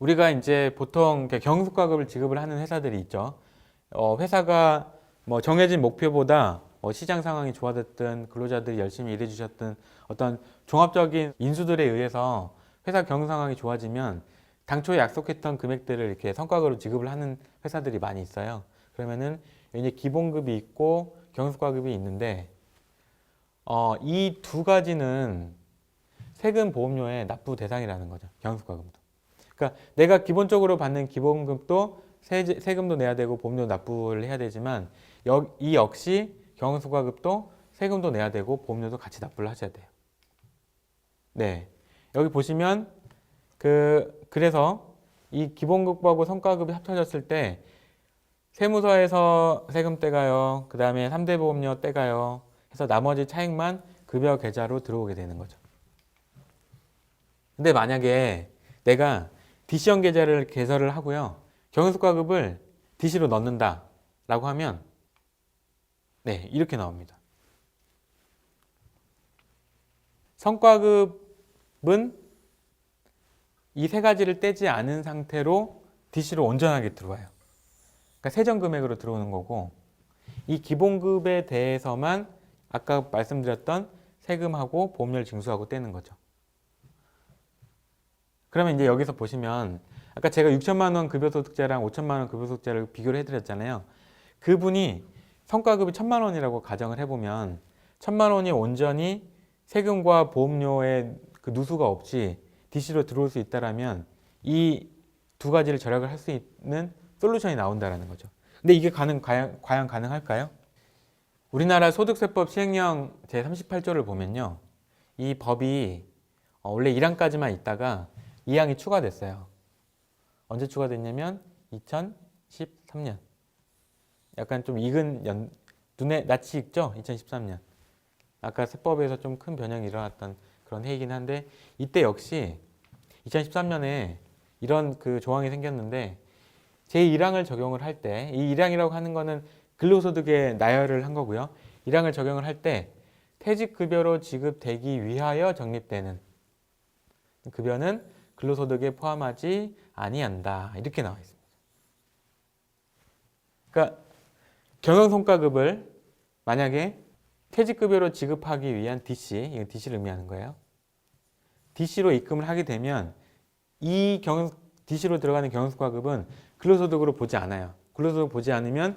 우리가 이제 보통 경수과급을 지급을 하는 회사들이 있죠. 회사가 뭐 정해진 목표보다 시장 상황이 좋아졌든 근로자들이 열심히 일해주셨든 어떤 종합적인 인수들에 의해서 회사 경영 상황이 좋아지면 당초에 약속했던 금액들을 이렇게 성과급으로 지급을 하는 회사들이 많이 있어요. 그러면은 이제 기본급이 있고 경수과급이 있는데 이 두 가지는 세금 보험료의 납부 대상이라는 거죠. 경수과금도. 그러니까 내가 기본적으로 받는 기본급도 세금도 내야 되고 보험료 납부를 해야 되지만 이 역시 경수과급도 세금도 내야 되고 보험료도 같이 납부를 하셔야 돼요. 네, 여기 보시면 그래서 이 기본급하고 성과급이 합쳐졌을 때 세무서에서 세금 떼가요. 그 다음에 3대 보험료 떼가요. 해서 나머지 차익만 급여 계좌로 들어오게 되는 거죠. 근데 만약에 내가 DC형 계좌를 개설을 하고요. 경영수과급을 DC로 넣는다 라고 하면 네, 이렇게 나옵니다. 성과급은 이 세 가지를 떼지 않은 상태로 DC로 온전하게 들어와요. 그러니까 세전 금액으로 들어오는 거고 이 기본급에 대해서만 아까 말씀드렸던 세금하고 보험료를 징수하고 떼는 거죠. 그러면 이제 여기서 보시면 아까 제가 6천만 원 급여소득자랑 5천만 원 급여소득자를 비교를 해드렸잖아요. 그분이 성과급이 1천만 원이라고 가정을 해보면 1천만 원이 온전히 세금과 보험료의 그 누수가 없이 DC로 들어올 수 있다라면 이 두 가지를 절약을 할 수 있는 솔루션이 나온다라는 거죠. 근데 이게 과연 가능할까요? 우리나라 소득세법 시행령 제38조를 보면요. 이 법이 원래 1항까지만 있다가 2항이 추가됐어요. 언제 추가됐냐면 2013년. 약간 좀 익은 눈에 낯이 익죠? 2013년. 아까 세법에서 좀 큰 변형이 일어났던 그런 해이긴 한데 이때 역시 2013년에 이런 그 조항이 생겼는데 제1항을 적용을 할 때 이 1항이라고 하는 거는 근로소득에 나열을 한 거고요. 1항을 적용을 할 때 퇴직급여로 지급되기 위하여 적립되는 급여는 근로소득에 포함하지 아니한다. 이렇게 나와 있습니다. 그러니까 경영성과급을 만약에 퇴직급여로 지급하기 위한 DC, 이건 DC를 의미하는 거예요. DC로 입금을 하게 되면 이 DC로 들어가는 경영성과급은 근로소득으로 보지 않아요. 근로소득 보지 않으면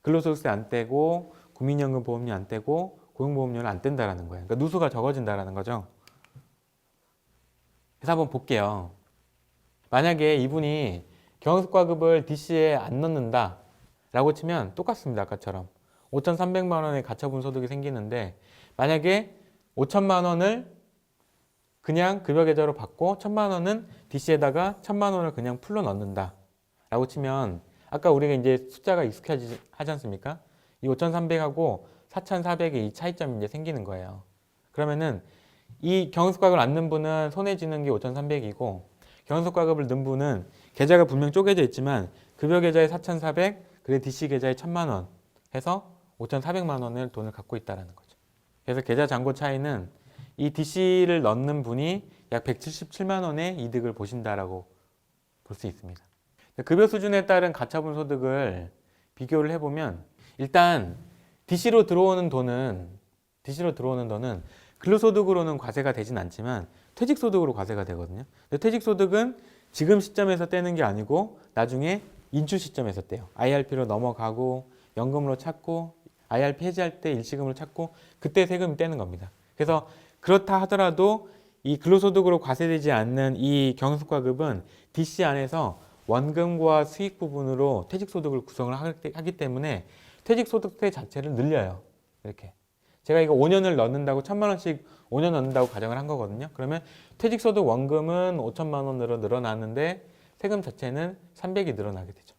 근로소득세 안 떼고 국민연금 보험료 안 떼고 고용보험료를 안 뗀다라는 거예요. 그러니까 누수가 적어진다라는 거죠. 그래서 한번 볼게요. 만약에 이분이 경영과급을 DC에 안 넣는다 라고 치면 똑같습니다. 아까처럼 5,300만 원의 가처분 소득이 생기는데 만약에 5천만 원을 그냥 급여계좌로 받고 1천만 원은 DC에다가 1천만 원을 그냥 풀로 넣는다 라고 치면 아까 우리가 이제 숫자가 익숙하지 않습니까? 이 5,300하고 4,400의 이 차이점이 이제 생기는 거예요. 그러면은 이 경영수과급을 안 넣는 분은 손해 지는 게 5,300이고 경영수과급을 넣은 분은 계좌가 분명 쪼개져 있지만 급여계좌에 4,400, 그래 DC 계좌에 1,000만 원 해서 5,400만 원을 돈을 갖고 있다는 거죠. 그래서 계좌 잔고 차이는 이 DC를 넣는 분이 약 177만 원의 이득을 보신다라고 볼 수 있습니다. 급여 수준에 따른 가처분 소득을 비교를 해보면 일단 DC로 들어오는 돈은 근로소득으로는 과세가 되진 않지만 퇴직소득으로 과세가 되거든요. 근데 퇴직소득은 지금 시점에서 떼는 게 아니고 나중에 인출 시점에서 떼요. IRP로 넘어가고 연금으로 찾고 IRP 해지할 때 일시금으로 찾고 그때 세금이 떼는 겁니다. 그래서 그렇다 하더라도 이 근로소득으로 과세되지 않는 이 경영수과급은 DC 안에서 원금과 수익 부분으로 퇴직소득을 구성을 하기 때문에 퇴직소득세 자체를 늘려요. 이렇게. 제가 이거 5년을 넣는다고 1,000만 원씩 5년 넣는다고 가정을 한 거거든요. 그러면 퇴직소득 원금은 5천만 원으로 늘어나는데 세금 자체는 300이 늘어나게 되죠.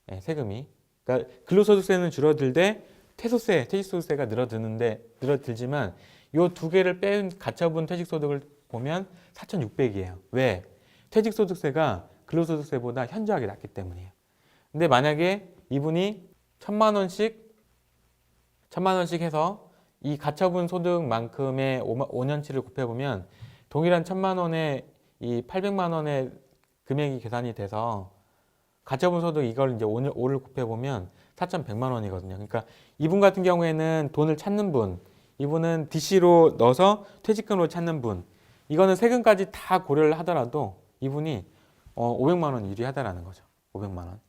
네, 세금이. 그러니까 근로소득세는 줄어들되 퇴직소득세가 늘어들지만 이 두 개를 뺀 가처분 퇴직소득을 보면 4,600이에요. 왜? 퇴직소득세가 근로소득세보다 현저하게 낮기 때문이에요. 근데 만약에 이분이 1,000만 원씩 해서 이 가처분 소득만큼의 5년치를 곱해보면 동일한 1,000만 원에 이 800만 원의 금액이 계산이 돼서 가처분 소득 이걸 이제 5를 곱해보면 4,100만 원이거든요. 그러니까 이분 같은 경우에는 돈을 찾는 분, 이분은 DC로 넣어서 퇴직금으로 찾는 분, 이거는 세금까지 다 고려를 하더라도 이분이 500만 원 유리하다라는 거죠. 500만 원.